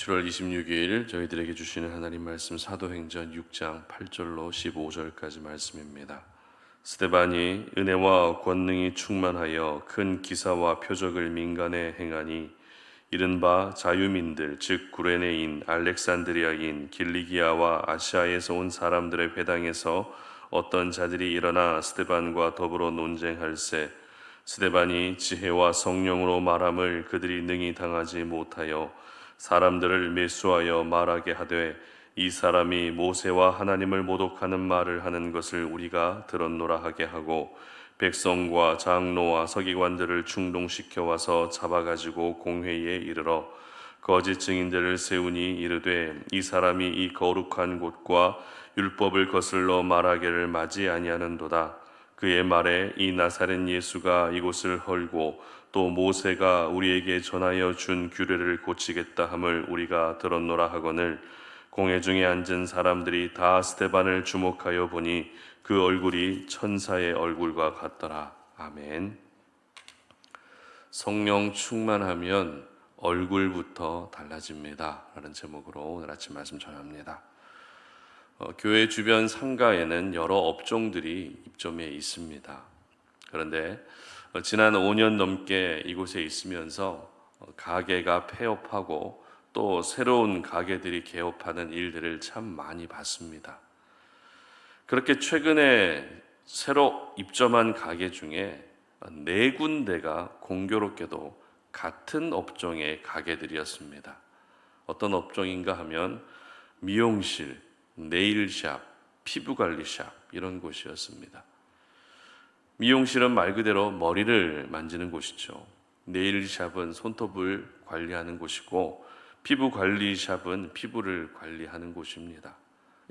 7월 26일 저희들에게 주시는 하나님 말씀 사도행전 6장 8절로 15절까지 말씀입니다. 스데반이 은혜와 권능이 충만하여 큰 기사와 표적을 민간에 행하니 이른바 자유민들 즉 구레네인, 알렉산드리아인, 길리기아와 아시아에서 온 사람들의 회당에서 어떤 자들이 일어나 스데반과 더불어 논쟁할세 스데반이 지혜와 성령으로 말함을 그들이 능히 당하지 못하여 사람들을 매수하여 말하게 하되 이 사람이 모세와 하나님을 모독하는 말을 하는 것을 우리가 들었노라 하게 하고 백성과 장로와 서기관들을 충동시켜 와서 잡아가지고 공회에 이르러 거짓 증인들을 세우니 이르되 이 사람이 이 거룩한 곳과 율법을 거슬러 말하기를 맞이 아니하는도다. 그의 말에 이 나사렛 예수가 이곳을 헐고 또 모세가 우리에게 전하여 준 규례를 고치겠다 함을 우리가 들었노라 하거늘 공회 중에 앉은 사람들이 다 스데반을 주목하여 보니 그 얼굴이 천사의 얼굴과 같더라. 아멘. 성령 충만하면 얼굴부터 달라집니다 라는 제목으로 오늘 아침 말씀 전합니다. 교회 주변 상가에는 여러 업종들이 입점해 있습니다. 그런데 지난 5년 넘게 이곳에 있으면서 가게가 폐업하고 또 새로운 가게들이 개업하는 일들을 참 많이 봤습니다. 그렇게 최근에 새로 입점한 가게 중에 4군데가 공교롭게도 같은 업종의 가게들이었습니다. 어떤 업종인가 하면 미용실, 네일샵, 피부관리샵 이런 곳이었습니다. 미용실은 말 그대로 머리를 만지는 곳이죠. 네일샵은 손톱을 관리하는 곳이고 피부관리샵은 피부를 관리하는 곳입니다.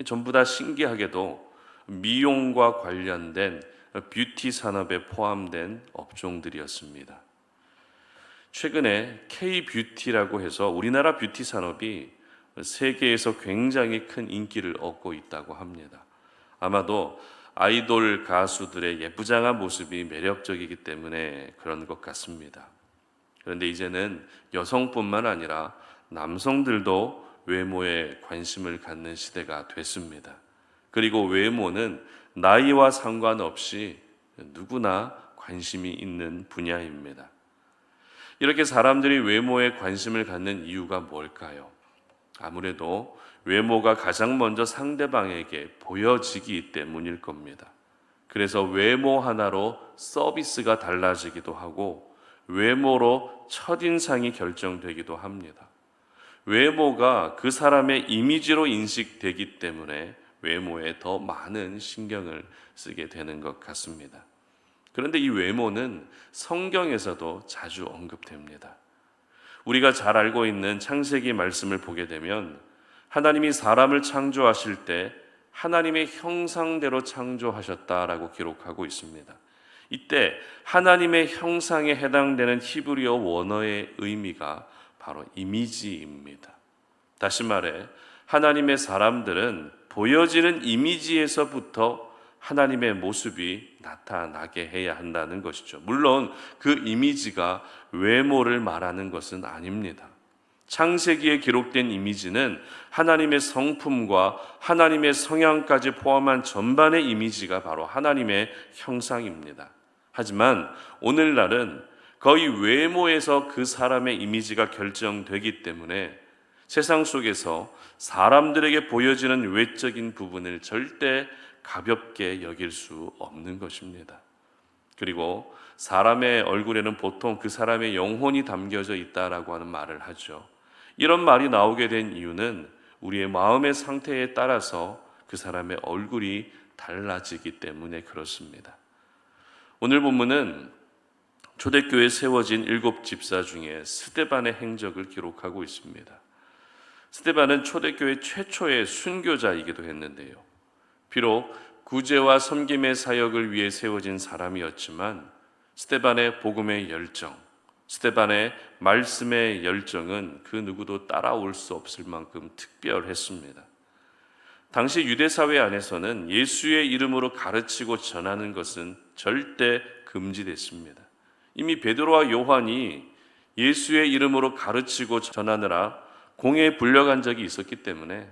전부 다 신기하게도 미용과 관련된 뷰티 산업에 포함된 업종들이었습니다. 최근에 K-뷰티라고 해서 우리나라 뷰티 산업이 세계에서 굉장히 큰 인기를 얻고 있다고 합니다. 아마도 아이돌 가수들의 예쁘장한 모습이 매력적이기 때문에 그런 것 같습니다. 그런데 이제는 여성뿐만 아니라 남성들도 외모에 관심을 갖는 시대가 됐습니다. 그리고 외모는 나이와 상관없이 누구나 관심이 있는 분야입니다. 이렇게 사람들이 외모에 관심을 갖는 이유가 뭘까요? 아무래도 외모가 가장 먼저 상대방에게 보여지기 때문일 겁니다. 그래서 외모 하나로 서비스가 달라지기도 하고 외모로 첫인상이 결정되기도 합니다. 외모가 그 사람의 이미지로 인식되기 때문에 외모에 더 많은 신경을 쓰게 되는 것 같습니다. 그런데 이 외모는 성경에서도 자주 언급됩니다. 우리가 잘 알고 있는 창세기 말씀을 보게 되면 하나님이 사람을 창조하실 때 하나님의 형상대로 창조하셨다라고 기록하고 있습니다. 이때 하나님의 형상에 해당되는 히브리어 원어의 의미가 바로 이미지입니다. 다시 말해 하나님의 사람들은 보여지는 이미지에서부터 하나님의 모습이 나타나게 해야 한다는 것이죠. 물론 그 이미지가 외모를 말하는 것은 아닙니다. 창세기에 기록된 이미지는 하나님의 성품과 하나님의 성향까지 포함한 전반의 이미지가 바로 하나님의 형상입니다. 하지만 오늘날은 거의 외모에서 그 사람의 이미지가 결정되기 때문에 세상 속에서 사람들에게 보여지는 외적인 부분을 절대 가볍게 여길 수 없는 것입니다. 그리고 사람의 얼굴에는 보통 그 사람의 영혼이 담겨져 있다라고 하는 말을 하죠. 이런 말이 나오게 된 이유는 우리의 마음의 상태에 따라서 그 사람의 얼굴이 달라지기 때문에 그렇습니다. 오늘 본문은 초대교회에 세워진 7 집사 중에 스데반의 행적을 기록하고 있습니다. 스데반은 초대교회 최초의 순교자이기도 했는데요. 비록 구제와 섬김의 사역을 위해 세워진 사람이었지만 스데반의 복음의 열정, 스데반의 말씀의 열정은 그 누구도 따라올 수 없을 만큼 특별했습니다. 당시 유대사회 안에서는 예수의 이름으로 가르치고 전하는 것은 절대 금지됐습니다. 이미 베드로와 요한이 예수의 이름으로 가르치고 전하느라 공회에 불려간 적이 있었기 때문에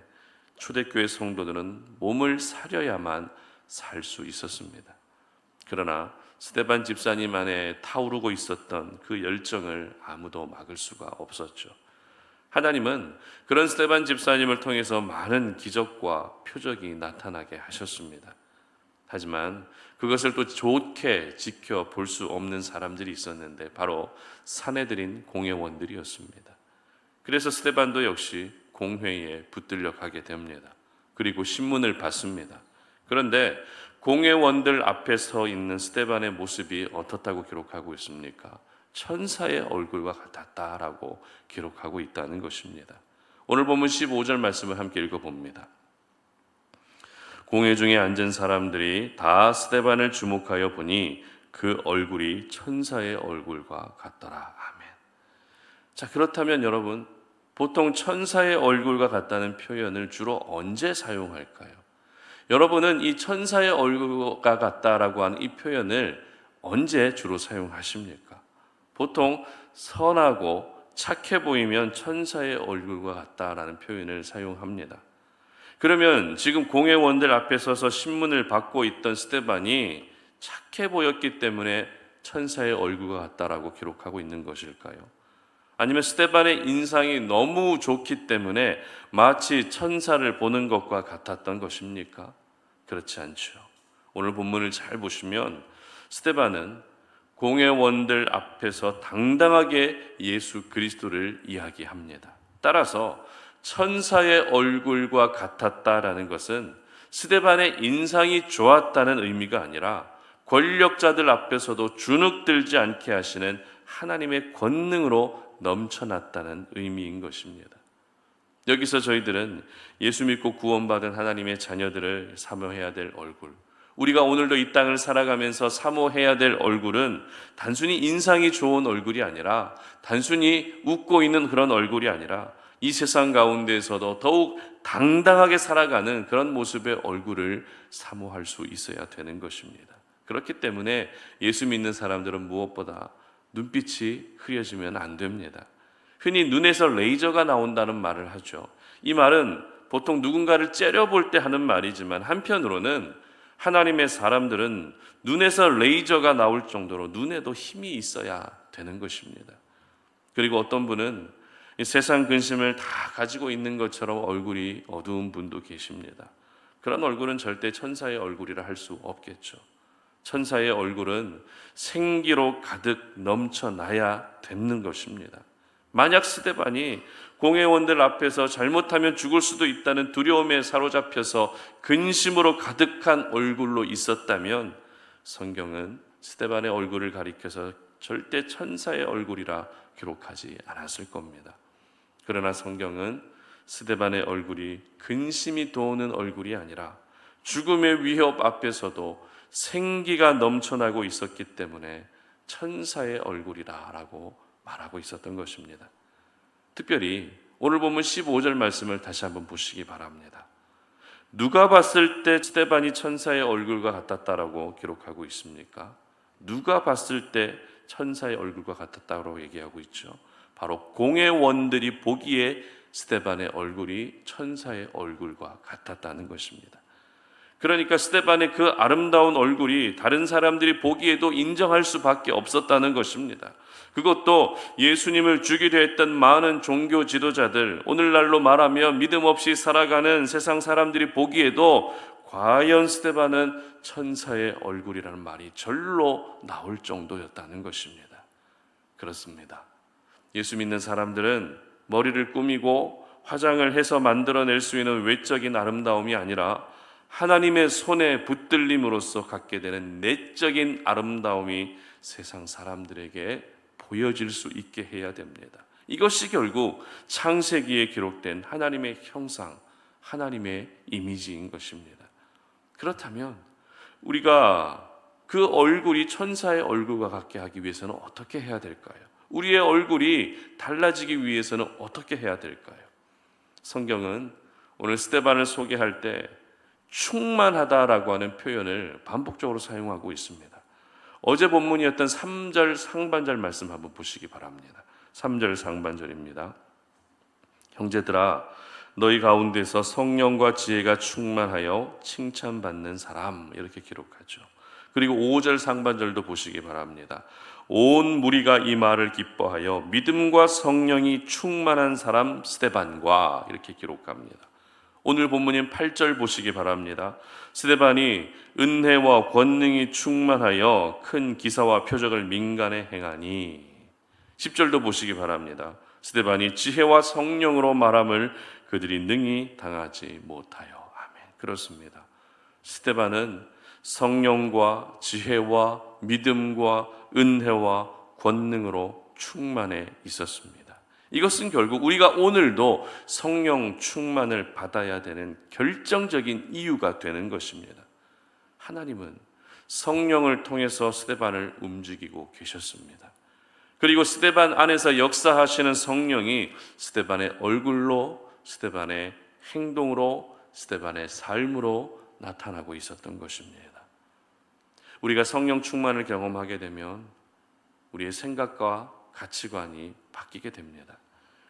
초대교회 성도들은 몸을 사려야만 살 수 있었습니다. 그러나 스데반 집사님 안에 타오르고 있었던 그 열정을 아무도 막을 수가 없었죠. 하나님은 그런 스데반 집사님을 통해서 많은 기적과 표적이 나타나게 하셨습니다. 하지만 그것을 또 좋게 지켜볼 수 없는 사람들이 있었는데 바로 사내들인 공회원들이었습니다. 그래서 스데반도 역시 공회에 붙들려 가게 됩니다. 그리고 신문을 받습니다. 그런데 공회원들 앞에 서 있는 스데반의 모습이 어떻다고 기록하고 있습니까? 천사의 얼굴과 같았다라고 기록하고 있다는 것입니다. 오늘 본문 15절 말씀을 함께 읽어봅니다. 공회 중에 앉은 사람들이 다 스데반을 주목하여 보니 그 얼굴이 천사의 얼굴과 같더라. 아멘. 자, 그렇다면 여러분, 보통 천사의 얼굴과 같다는 표현을 주로 언제 사용할까요? 여러분은 이 천사의 얼굴과 같다라고 하는 이 표현을 언제 주로 사용하십니까? 보통 선하고 착해 보이면 천사의 얼굴과 같다라는 표현을 사용합니다. 그러면 지금 공회원들 앞에 서서 신문을 받고 있던 스데반이 착해 보였기 때문에 천사의 얼굴과 같다라고 기록하고 있는 것일까요? 아니면 스데반의 인상이 너무 좋기 때문에 마치 천사를 보는 것과 같았던 것입니까? 그렇지 않죠. 오늘 본문을 잘 보시면 스데반은 공회원들 앞에서 당당하게 예수 그리스도를 이야기합니다. 따라서 천사의 얼굴과 같았다라는 것은 스데반의 인상이 좋았다는 의미가 아니라 권력자들 앞에서도 주눅들지 않게 하시는 하나님의 권능으로 넘쳐났다는 의미인 것입니다. 여기서 저희들은 예수 믿고 구원받은 하나님의 자녀들을 사모해야 될 얼굴, 우리가 오늘도 이 땅을 살아가면서 사모해야 될 얼굴은 단순히 인상이 좋은 얼굴이 아니라, 단순히 웃고 있는 그런 얼굴이 아니라 이 세상 가운데에서도 더욱 당당하게 살아가는 그런 모습의 얼굴을 사모할 수 있어야 되는 것입니다. 그렇기 때문에 예수 믿는 사람들은 무엇보다 눈빛이 흐려지면 안 됩니다. 흔히 눈에서 레이저가 나온다는 말을 하죠. 이 말은 보통 누군가를 째려볼 때 하는 말이지만 한편으로는 하나님의 사람들은 눈에서 레이저가 나올 정도로 눈에도 힘이 있어야 되는 것입니다. 그리고 어떤 분은 세상 근심을 다 가지고 있는 것처럼 얼굴이 어두운 분도 계십니다. 그런 얼굴은 절대 천사의 얼굴이라 할 수 없겠죠. 천사의 얼굴은 생기로 가득 넘쳐나야 되는 것입니다. 만약 스데반이 공회원들 앞에서 잘못하면 죽을 수도 있다는 두려움에 사로잡혀서 근심으로 가득한 얼굴로 있었다면 성경은 스데반의 얼굴을 가리켜서 절대 천사의 얼굴이라 기록하지 않았을 겁니다. 그러나 성경은 스데반의 얼굴이 근심이 도는 얼굴이 아니라 죽음의 위협 앞에서도 생기가 넘쳐나고 있었기 때문에 천사의 얼굴이라고 말하고 있었던 것입니다. 특별히 오늘 본문 15절 말씀을 다시 한번 보시기 바랍니다. 누가 봤을 때 스데반이 천사의 얼굴과 같았다라고 기록하고 있습니까? 누가 봤을 때 천사의 얼굴과 같았다고 얘기하고 있죠. 바로 공회원들이 보기에 스데반의 얼굴이 천사의 얼굴과 같았다는 것입니다. 그러니까 스데반의 그 아름다운 얼굴이 다른 사람들이 보기에도 인정할 수밖에 없었다는 것입니다. 그것도 예수님을 죽이려 했던 많은 종교 지도자들, 오늘날로 말하면 믿음 없이 살아가는 세상 사람들이 보기에도 과연 스데반은 천사의 얼굴이라는 말이 절로 나올 정도였다는 것입니다. 그렇습니다. 예수 믿는 사람들은 머리를 꾸미고 화장을 해서 만들어낼 수 있는 외적인 아름다움이 아니라 하나님의 손에 붙들림으로써 갖게 되는 내적인 아름다움이 세상 사람들에게 보여질 수 있게 해야 됩니다. 이것이 결국 창세기에 기록된 하나님의 형상, 하나님의 이미지인 것입니다. 그렇다면 우리가 그 얼굴이 천사의 얼굴과 같게 하기 위해서는 어떻게 해야 될까요? 우리의 얼굴이 달라지기 위해서는 어떻게 해야 될까요? 성경은 오늘 스데반을 소개할 때 충만하다라고 하는 표현을 반복적으로 사용하고 있습니다. 어제 본문이었던 3절 상반절 말씀 한번 보시기 바랍니다. 3절 상반절입니다. 형제들아, 너희 가운데서 성령과 지혜가 충만하여 칭찬받는 사람, 이렇게 기록하죠. 그리고 5절 상반절도 보시기 바랍니다. 온 무리가 이 말을 기뻐하여 믿음과 성령이 충만한 사람 스데반과, 이렇게 기록합니다. 오늘 본문인 8절 보시기 바랍니다. 스데반이 은혜와 권능이 충만하여 큰 기사와 표적을 민간에 행하니. 10절도 보시기 바랍니다. 스데반이 지혜와 성령으로 말함을 그들이 능히 당하지 못하여. 아멘. 그렇습니다. 스데반은 성령과 지혜와 믿음과 은혜와 권능으로 충만해 있었습니다. 이것은 결국 우리가 오늘도 성령 충만을 받아야 되는 결정적인 이유가 되는 것입니다. 하나님은 성령을 통해서 스데반을 움직이고 계셨습니다. 그리고 스데반 안에서 역사하시는 성령이 스데반의 얼굴로, 스데반의 행동으로, 스데반의 삶으로 나타나고 있었던 것입니다. 우리가 성령 충만을 경험하게 되면 우리의 생각과 가치관이 바뀌게 됩니다.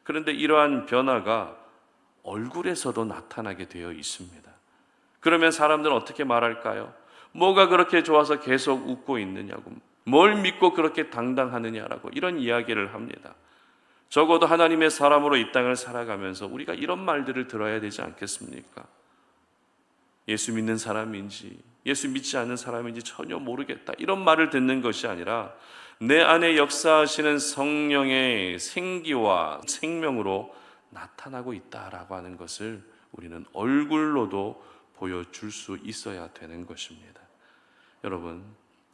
그런데 이러한 변화가 얼굴에서도 나타나게 되어 있습니다. 그러면 사람들은 어떻게 말할까요? 뭐가 그렇게 좋아서 계속 웃고 있느냐고, 뭘 믿고 그렇게 당당하느냐라고 이런 이야기를 합니다. 적어도 하나님의 사람으로 이 땅을 살아가면서 우리가 이런 말들을 들어야 되지 않겠습니까? 예수 믿는 사람인지 예수 믿지 않는 사람인지 전혀 모르겠다, 이런 말을 듣는 것이 아니라 내 안에 역사하시는 성령의 생기와 생명으로 나타나고 있다라고 하는 것을 우리는 얼굴로도 보여줄 수 있어야 되는 것입니다. 여러분,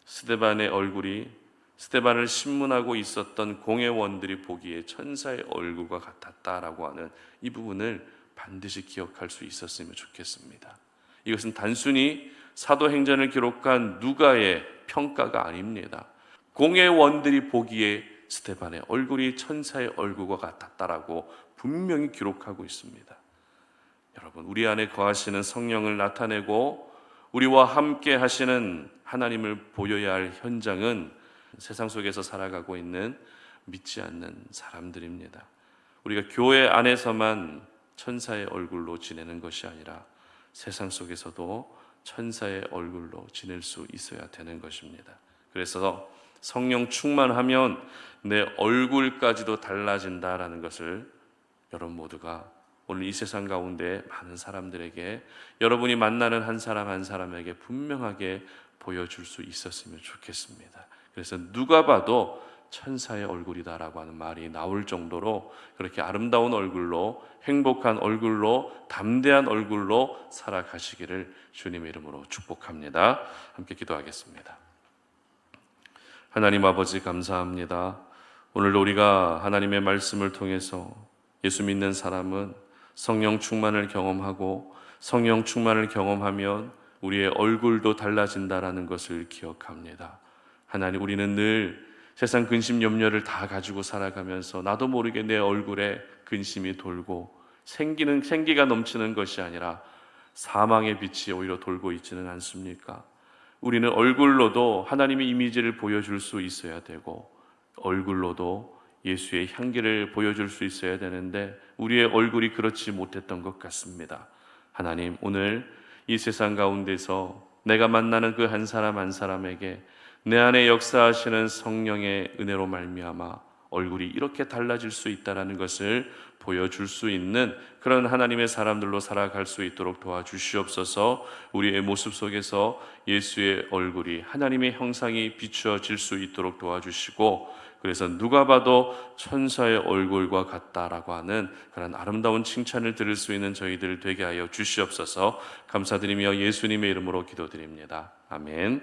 스데반의 얼굴이 스데반을 신문하고 있었던 공회원들이 보기에 천사의 얼굴과 같았다라고 하는 이 부분을 반드시 기억할 수 있었으면 좋겠습니다. 이것은 단순히 사도행전을 기록한 누가의 평가가 아닙니다. 공회원들이 보기에 스데반의 얼굴이 천사의 얼굴과 같았다라고 분명히 기록하고 있습니다. 여러분, 우리 안에 거하시는 성령을 나타내고 우리와 함께 하시는 하나님을 보여야 할 현장은 세상 속에서 살아가고 있는 믿지 않는 사람들입니다. 우리가 교회 안에서만 천사의 얼굴로 지내는 것이 아니라 세상 속에서도 천사의 얼굴로 지낼 수 있어야 되는 것입니다. 그래서 성령 충만하면 내 얼굴까지도 달라진다라는 것을 여러분 모두가 오늘 이 세상 가운데 많은 사람들에게, 여러분이 만나는 한 사람 한 사람에게 분명하게 보여줄 수 있었으면 좋겠습니다. 그래서 누가 봐도 천사의 얼굴이다라고 하는 말이 나올 정도로 그렇게 아름다운 얼굴로, 행복한 얼굴로, 담대한 얼굴로 살아가시기를 주님의 이름으로 축복합니다. 함께 기도하겠습니다. 하나님 아버지, 감사합니다. 오늘도 우리가 하나님의 말씀을 통해서 예수 믿는 사람은 성령 충만을 경험하고 성령 충만을 경험하면 우리의 얼굴도 달라진다라는 것을 기억합니다. 하나님, 우리는 늘 세상 근심 염려를 다 가지고 살아가면서 나도 모르게 내 얼굴에 근심이 돌고 생기가 넘치는 것이 아니라 사망의 빛이 오히려 돌고 있지는 않습니까? 우리는 얼굴로도 하나님의 이미지를 보여줄 수 있어야 되고 얼굴로도 예수의 향기를 보여줄 수 있어야 되는데 우리의 얼굴이 그렇지 못했던 것 같습니다. 하나님, 오늘 이 세상 가운데서 내가 만나는 그 한 사람 한 사람에게 내 안에 역사하시는 성령의 은혜로 말미암아 얼굴이 이렇게 달라질 수 있다는 것을 보여줄 수 있는 그런 하나님의 사람들로 살아갈 수 있도록 도와주시옵소서. 우리의 모습 속에서 예수의 얼굴이, 하나님의 형상이 비추어질 수 있도록 도와주시고, 그래서 누가 봐도 천사의 얼굴과 같다라고 하는 그런 아름다운 칭찬을 들을 수 있는 저희들 되게 하여 주시옵소서. 감사드리며 예수님의 이름으로 기도드립니다. 아멘.